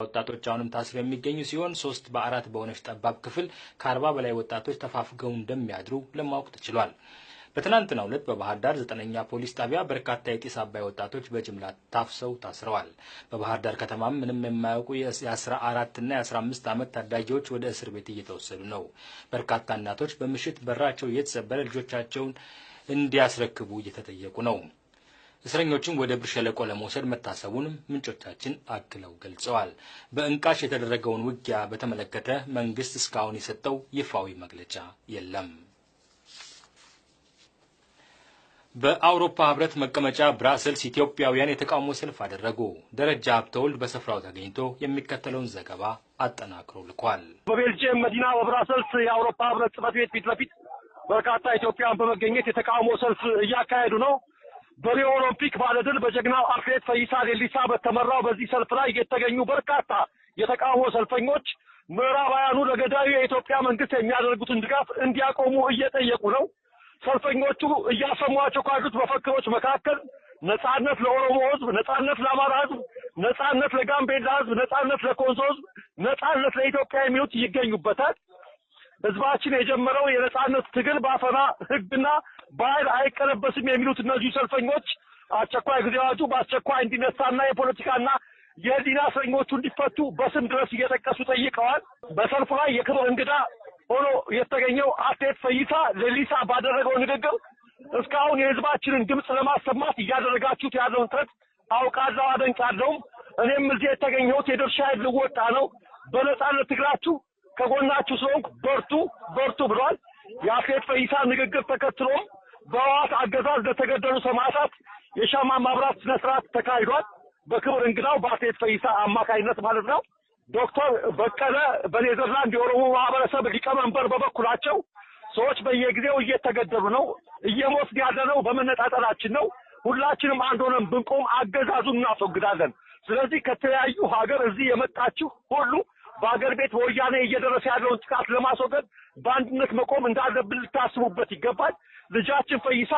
ወጣቶች አሁንም ታስረው የሚገኙ ሲሆን 3 በ4 በሆነች ጠባብ ክፍል ከ40 በላይ ወጣቶች ተፋፍገው እንደሚያድሩ ለማወቅ ተችሏል። በትናንትናው ዕለት በባህር ዳር 9ኛ ፖሊስ ጣቢያ በርካታ የጢስ አባይ ወጣቶች በጅምላ ታፍሰው ታስረዋል። በባህር ዳር ከተማም ምንም የማያውቁ የ14 እና የ15 ዓመት ታዳጊዎች ወደ እስር ቤት እየተወሰዱ ነው። በርካታ እናቶች በምሽት በራቸው እየተሰበረ ልጆቻቸውን እንዲያስረክቡ እየተጠየቁ ነው። እስረኞቹን ወደ ብር ሸለቆ ለመውሰድ መታሰቡንም ምንጮቻችን አክለው ገልጸዋል። በእንቃሽ የተደረገውን ውጊያ በተመለከተ መንግስት እስካሁን የሰጠው ይፋዊ መግለጫ የለም። በአውሮፓ ህብረት መቀመጫ ብራሰልስ ኢትዮጵያውያን የተቃውሞ ሰልፍ አደረጉ። ደረጃ ሀብተወልድ በስፍራው ተገኝቶ የሚከተለውን ዘገባ አጠናክሮ ልኳል። በቤልጂየም መዲና በብራሰልስ የአውሮፓ ህብረት ጽሕፈት ቤት ፊት ለፊት በርካታ ኢትዮጵያውያን በመገኘት የተቃውሞ ሰልፍ እያካሄዱ ነው። በሪዮ ኦሎምፒክ ባለድል በጀግናው አትሌት ፈይሳ ሌሊሳ በተመራው በዚህ ሰልፍ ላይ የተገኙ በርካታ የተቃውሞ ሰልፈኞች ምዕራባውያኑ ለገዳዩ የኢትዮጵያ መንግስት የሚያደርጉትን ድጋፍ እንዲያቆሙ እየጠየቁ ነው። ሰልፈኞቹ እያሰሟቸው ካሉት መፈክሮች መካከል ነጻነት ለኦሮሞ ህዝብ፣ ነጻነት ለአማራ ህዝብ፣ ነጻነት ለጋምቤላ ህዝብ፣ ነጻነት ለኮንሶ ህዝብ፣ ነጻነት ለኢትዮጵያ የሚሉት ይገኙበታል። ህዝባችን የጀመረው የነጻነት ትግል ባፈና ህግና በኃይል አይቀለበስም የሚሉት እነዚህ ሰልፈኞች አስቸኳይ ጊዜ አዋጁ በአስቸኳይ እንዲነሳና የፖለቲካና የህሊና እስረኞቹ እንዲፈቱ በስም ድረስ እየጠቀሱ ጠይቀዋል። በሰልፉ ላይ የክብር እንግዳ ሆኖ የተገኘው አትሌት ፈይሳ ሌሊሳ ባደረገው ንግግር እስካሁን የህዝባችንን ድምጽ ለማሰማት እያደረጋችሁት ያለውን ጥረት አውቃለሁ፣ አደንቃለሁ። እኔም እዚህ የተገኘሁት የድርሻዬን ልወጣ ነው። በነጻነት ትግላችሁ ከጎናችሁ ስለሆንኩ በርቱ ብሏል። የአትሌት ፈይሳ ንግግር ተከትሎም በህወሓት አገዛዝ ለተገደሉ ሰማዕታት የሻማ ማብራት ስነ ስርዓት ተካሂዷል። በክብር እንግዳው በአትሌት ፈይሳ አማካይነት ማለት ነው። ዶክተር በቀለ በኔዘርላንድ የኦሮሞ ማህበረሰብ ሊቀመንበር በበኩላቸው ሰዎች በየጊዜው እየተገደሉ ነው፣ እየሞትን ያለነው በመነጣጠላችን ነው። ሁላችንም አንድ ሆነን ብንቆም አገዛዙን እናስወግዳለን። ስለዚህ ከተለያዩ ሀገር እዚህ የመጣችሁ ሁሉ በአገር ቤት ወያኔ እየደረሰ ያለውን ጥቃት ለማስወገድ በአንድነት መቆም እንዳለብን ልታስቡበት ይገባል። ልጃችን ፈይሳ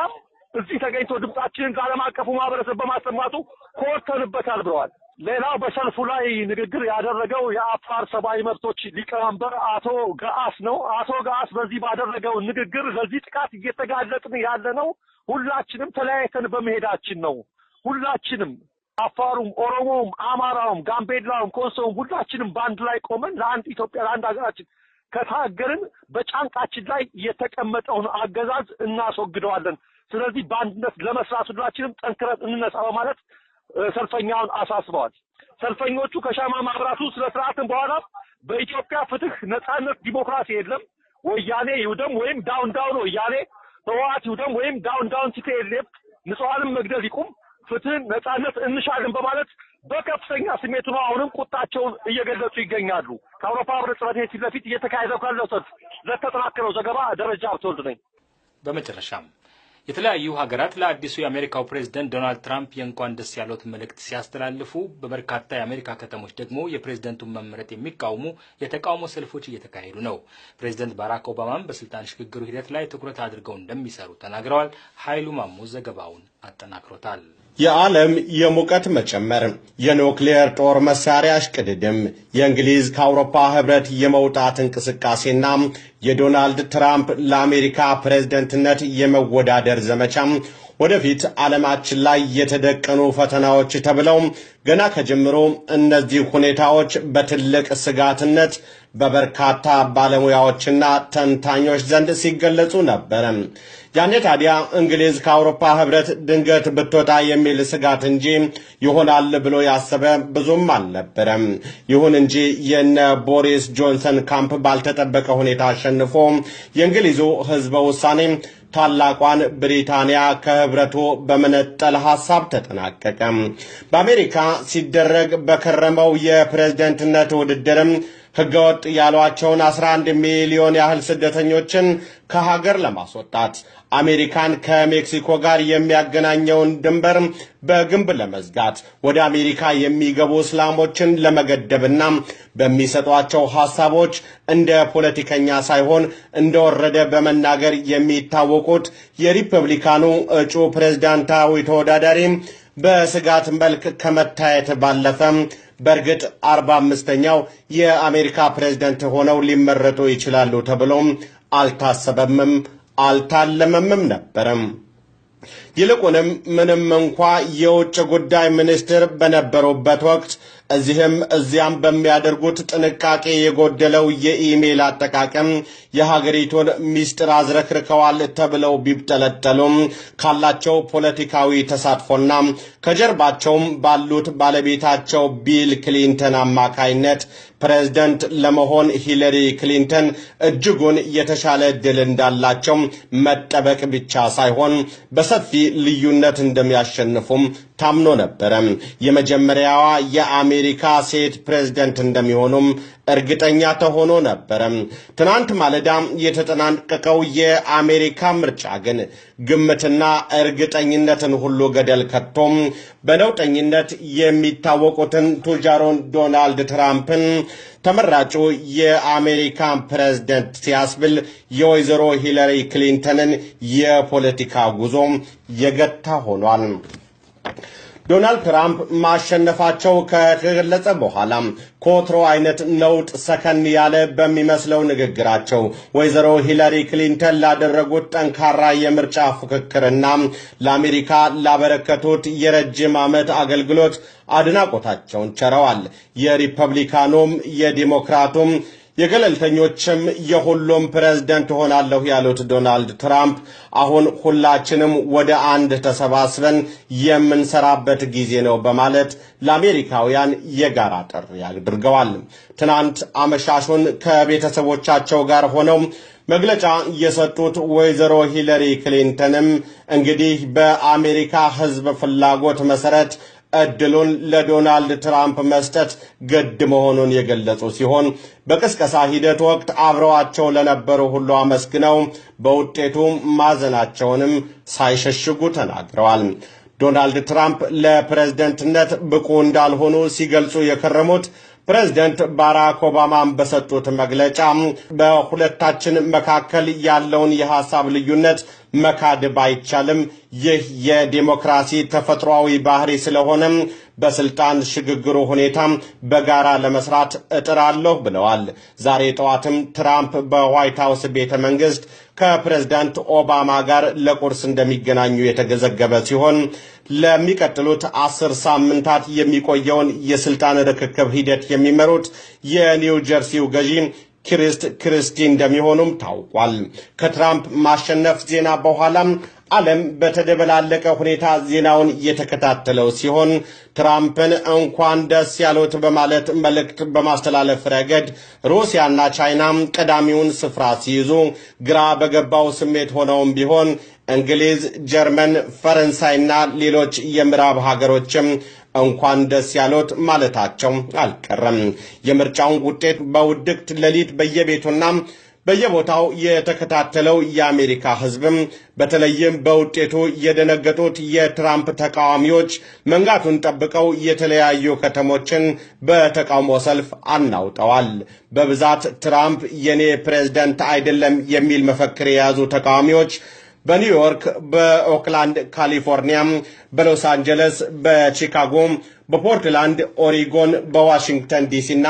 እዚህ ተገኝቶ ድምጻችንን ለዓለም አቀፉ ማህበረሰብ በማሰማቱ ኮርተንበታል ብለዋል። ሌላው በሰልፉ ላይ ንግግር ያደረገው የአፋር ሰብአዊ መብቶች ሊቀመንበር አቶ ገአስ ነው። አቶ ገአስ በዚህ ባደረገው ንግግር ለዚህ ጥቃት እየተጋለጥን ያለነው ሁላችንም ተለያይተን በመሄዳችን ነው። ሁላችንም አፋሩም፣ ኦሮሞም፣ አማራውም፣ ጋምቤላውም፣ ኮንሶም ሁላችንም በአንድ ላይ ቆመን ለአንድ ኢትዮጵያ ለአንድ ሀገራችን ከታገልን በጫንቃችን ላይ የተቀመጠውን አገዛዝ እናስወግደዋለን። ስለዚህ በአንድነት ለመስራት ሁላችንም ጠንክረን እንነሳ በማለት ሰልፈኛውን አሳስበዋል። ሰልፈኞቹ ከሻማ ማብራቱ ስለ ስርዓትን በኋላ በኢትዮጵያ ፍትህ፣ ነጻነት፣ ዲሞክራሲ የለም፣ ወያኔ ይውደም ወይም ዳውን ወያኔ፣ ህወሓት ይውደም ወይም ዳውን ሲቲኤልኤፍ፣ ንጹሃንን መግደል ይቁም፣ ፍትህን፣ ነጻነት እንሻለን በማለት በከፍተኛ ስሜት ነው አሁንም ቁጣቸውን እየገለጹ ይገኛሉ። ከአውሮፓ ህብረት ጽሕፈት ቤት ፊት ለፊት እየተካሄደ ካለው ሰልፍ ለተጠናከረው ዘገባ ደረጃ ሀብተወልድ ነኝ። በመጨረሻም የተለያዩ ሀገራት ለአዲሱ የአሜሪካው ፕሬዝዳንት ዶናልድ ትራምፕ የእንኳን ደስ ያለዎት መልእክት ሲያስተላልፉ በበርካታ የአሜሪካ ከተሞች ደግሞ የፕሬዝዳንቱን መመረጥ የሚቃወሙ የተቃውሞ ሰልፎች እየተካሄዱ ነው። ፕሬዝዳንት ባራክ ኦባማም በስልጣን ሽግግሩ ሂደት ላይ ትኩረት አድርገው እንደሚሰሩ ተናግረዋል። ኃይሉ ማሞ ዘገባውን አጠናክሮታል። የዓለም የሙቀት መጨመር፣ የኒውክሌር ጦር መሳሪያ እሽቅድድም፣ የእንግሊዝ ከአውሮፓ ህብረት የመውጣት እንቅስቃሴና የዶናልድ ትራምፕ ለአሜሪካ ፕሬዝዳንትነት የመወዳደር ዘመቻ ወደፊት ዓለማችን ላይ የተደቀኑ ፈተናዎች ተብለው ገና ከጀምሮ እነዚህ ሁኔታዎች በትልቅ ስጋትነት በበርካታ ባለሙያዎችና ተንታኞች ዘንድ ሲገለጹ ነበር። ያኔ ታዲያ እንግሊዝ ከአውሮፓ ህብረት ድንገት ብትወጣ የሚል ስጋት እንጂ ይሆናል ብሎ ያሰበ ብዙም አልነበረም። ይሁን እንጂ የነ ቦሪስ ጆንሰን ካምፕ ባልተጠበቀ ሁኔታ አሸንፎ የእንግሊዙ ህዝበ ውሳኔ ታላቋን ብሪታንያ ከህብረቱ በመነጠል ሐሳብ ተጠናቀቀ። በአሜሪካ ሲደረግ በከረመው የፕሬዝዳንትነት ውድድርም ህገወጥ ያሏቸውን 11 ሚሊዮን ያህል ስደተኞችን ከሀገር ለማስወጣት አሜሪካን ከሜክሲኮ ጋር የሚያገናኘውን ድንበር በግንብ ለመዝጋት ወደ አሜሪካ የሚገቡ እስላሞችን ለመገደብና በሚሰጧቸው ሐሳቦች እንደ ፖለቲከኛ ሳይሆን እንደወረደ በመናገር የሚታወቁት የሪፐብሊካኑ እጩ ፕሬዝዳንታዊ ተወዳዳሪ በስጋት መልክ ከመታየት ባለፈ በእርግጥ 45ኛው የአሜሪካ ፕሬዝዳንት ሆነው ሊመረጡ ይችላሉ ተብሎም አልታሰበምም አልታለመምም ነበርም። ይልቁንም ምንም እንኳ የውጭ ጉዳይ ሚኒስትር በነበሩበት ወቅት እዚህም እዚያም በሚያደርጉት ጥንቃቄ የጎደለው የኢሜል አጠቃቀም የሀገሪቱን ሚስጥር አዝረክርከዋል ተብለው ቢጠለጠሉም ካላቸው ፖለቲካዊ ተሳትፎና ከጀርባቸውም ባሉት ባለቤታቸው ቢል ክሊንተን አማካይነት ፕሬዝዳንት ለመሆን ሂለሪ ክሊንተን እጅጉን የተሻለ ዕድል እንዳላቸው መጠበቅ ብቻ ሳይሆን በሰፊ ልዩነት እንደሚያሸንፉም ታምኖ ነበረ። የመጀመሪያዋ የአሜሪካ ሴት ፕሬዝዳንት እንደሚሆኑም እርግጠኛ ተሆኖ ነበረ። ትናንት ማለዳ የተጠናቀቀው የአሜሪካ ምርጫ ግን ግምትና እርግጠኝነትን ሁሉ ገደል ከቶም በነውጠኝነት የሚታወቁትን ቱጃሮን ዶናልድ ትራምፕን ተመራጩ የአሜሪካ ፕሬዝዳንት ሲያስብል የወይዘሮ ሂለሪ ክሊንተንን የፖለቲካ ጉዞ የገታ ሆኗል። ዶናልድ ትራምፕ ማሸነፋቸው ከተገለጸ በኋላ ኮትሮ አይነት ነውጥ ሰከን ያለ በሚመስለው ንግግራቸው ወይዘሮ ሂለሪ ክሊንተን ላደረጉት ጠንካራ የምርጫ ፉክክርና ለአሜሪካ ላበረከቱት የረጅም ዓመት አገልግሎት አድናቆታቸውን ቸረዋል። የሪፐብሊካኑም የዲሞክራቱም የገለልተኞችም የሁሉም ፕሬዝዳንት ሆናለሁ ያሉት ዶናልድ ትራምፕ አሁን ሁላችንም ወደ አንድ ተሰባስበን የምንሰራበት ጊዜ ነው በማለት ለአሜሪካውያን የጋራ ጥሪ አድርገዋል። ትናንት አመሻሹን ከቤተሰቦቻቸው ጋር ሆነው መግለጫ የሰጡት ወይዘሮ ሂለሪ ክሊንተንም እንግዲህ በአሜሪካ ሕዝብ ፍላጎት መሰረት እድሉን ለዶናልድ ትራምፕ መስጠት ግድ መሆኑን የገለጹ ሲሆን በቅስቀሳ ሂደት ወቅት አብረዋቸው ለነበሩ ሁሉ አመስግነው በውጤቱ ማዘናቸውንም ሳይሸሽጉ ተናግረዋል። ዶናልድ ትራምፕ ለፕሬዝዳንትነት ብቁ እንዳልሆኑ ሲገልጹ የከረሙት ፕሬዝዳንት ባራክ ኦባማን በሰጡት መግለጫ በሁለታችን መካከል ያለውን የሐሳብ ልዩነት መካድ ባይቻልም ይህ የዲሞክራሲ ተፈጥሯዊ ባህሪ ስለሆነ በስልጣን ሽግግሩ ሁኔታ በጋራ ለመስራት እጥራለሁ ብለዋል። ዛሬ ጠዋትም ትራምፕ በዋይት ሃውስ ቤተ መንግስት ከፕሬዝዳንት ኦባማ ጋር ለቁርስ እንደሚገናኙ የተዘገበ ሲሆን ለሚቀጥሉት 10 ሳምንታት የሚቆየውን የስልጣን ርክክብ ሂደት የሚመሩት የኒው ጀርሲው ገዢ ክሪስቲ እንደሚሆኑም ታውቋል። ከትራምፕ ማሸነፍ ዜና በኋላም ዓለም በተደበላለቀ ሁኔታ ዜናውን የተከታተለው ሲሆን ትራምፕን እንኳን ደስ ያሉት በማለት መልእክት በማስተላለፍ ረገድ ሩሲያና ቻይና ቀዳሚውን ስፍራ ሲይዙ ግራ በገባው ስሜት ሆነውም ቢሆን እንግሊዝ፣ ጀርመን፣ ፈረንሳይና ሌሎች የምዕራብ ሀገሮችም እንኳን ደስ ያሉት ማለታቸው አልቀረም። የምርጫውን ውጤት በውድቅት ሌሊት በየቤቱና በየቦታው የተከታተለው የአሜሪካ ሕዝብም በተለይም በውጤቱ የደነገጡት የትራምፕ ተቃዋሚዎች መንጋቱን ጠብቀው የተለያዩ ከተሞችን በተቃውሞ ሰልፍ አናውጠዋል። በብዛት ትራምፕ የኔ ፕሬዝዳንት አይደለም የሚል መፈክር የያዙ ተቃዋሚዎች በኒውዮርክ፣ በኦክላንድ ካሊፎርኒያ፣ በሎስ አንጀለስ፣ በቺካጎ፣ በፖርትላንድ ኦሪጎን፣ በዋሽንግተን ዲሲና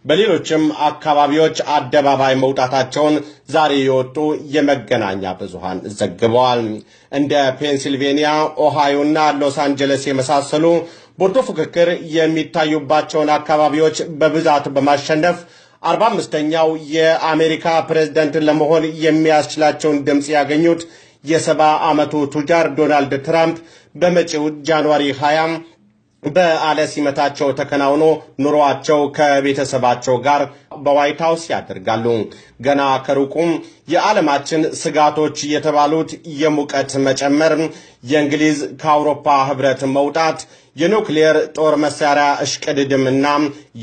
በሌሎችም አካባቢዎች አደባባይ መውጣታቸውን ዛሬ የወጡ የመገናኛ ብዙሃን ዘግበዋል። እንደ ፔንሲልቬኒያ፣ ኦሃዮና ሎስ አንጀለስ የመሳሰሉ ብርቱ ፉክክር የሚታዩባቸውን አካባቢዎች በብዛት በማሸነፍ 45ኛው የአሜሪካ ፕሬዝዳንት ለመሆን የሚያስችላቸውን ድምጽ ያገኙት የ70 ዓመቱ ቱጃር ዶናልድ ትራምፕ በመጪው ጃንዋሪ 20 በዓለ ሲመታቸው ተከናውኖ ኑሮአቸው ከቤተሰባቸው ጋር በዋይት ሃውስ ያደርጋሉ። ገና ከሩቁም የዓለማችን ስጋቶች የተባሉት የሙቀት መጨመር፣ የእንግሊዝ ከአውሮፓ ህብረት መውጣት፣ የኑክሌር ጦር መሳሪያ እሽቅድድምና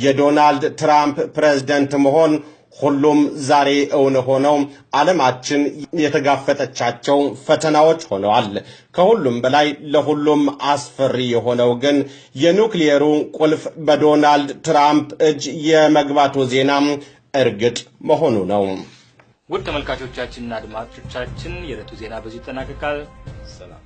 የዶናልድ ትራምፕ ፕሬዝዳንት መሆን ሁሉም ዛሬ እውን ሆነው ዓለማችን የተጋፈጠቻቸው ፈተናዎች ሆነዋል። ከሁሉም በላይ ለሁሉም አስፈሪ የሆነው ግን የኑክሌሩ ቁልፍ በዶናልድ ትራምፕ እጅ የመግባቱ ዜና እርግጥ መሆኑ ነው። ውድ ተመልካቾቻችንና አድማጮቻችን የዕለቱ ዜና በዚህ ተጠናቀቀ። ሰላም።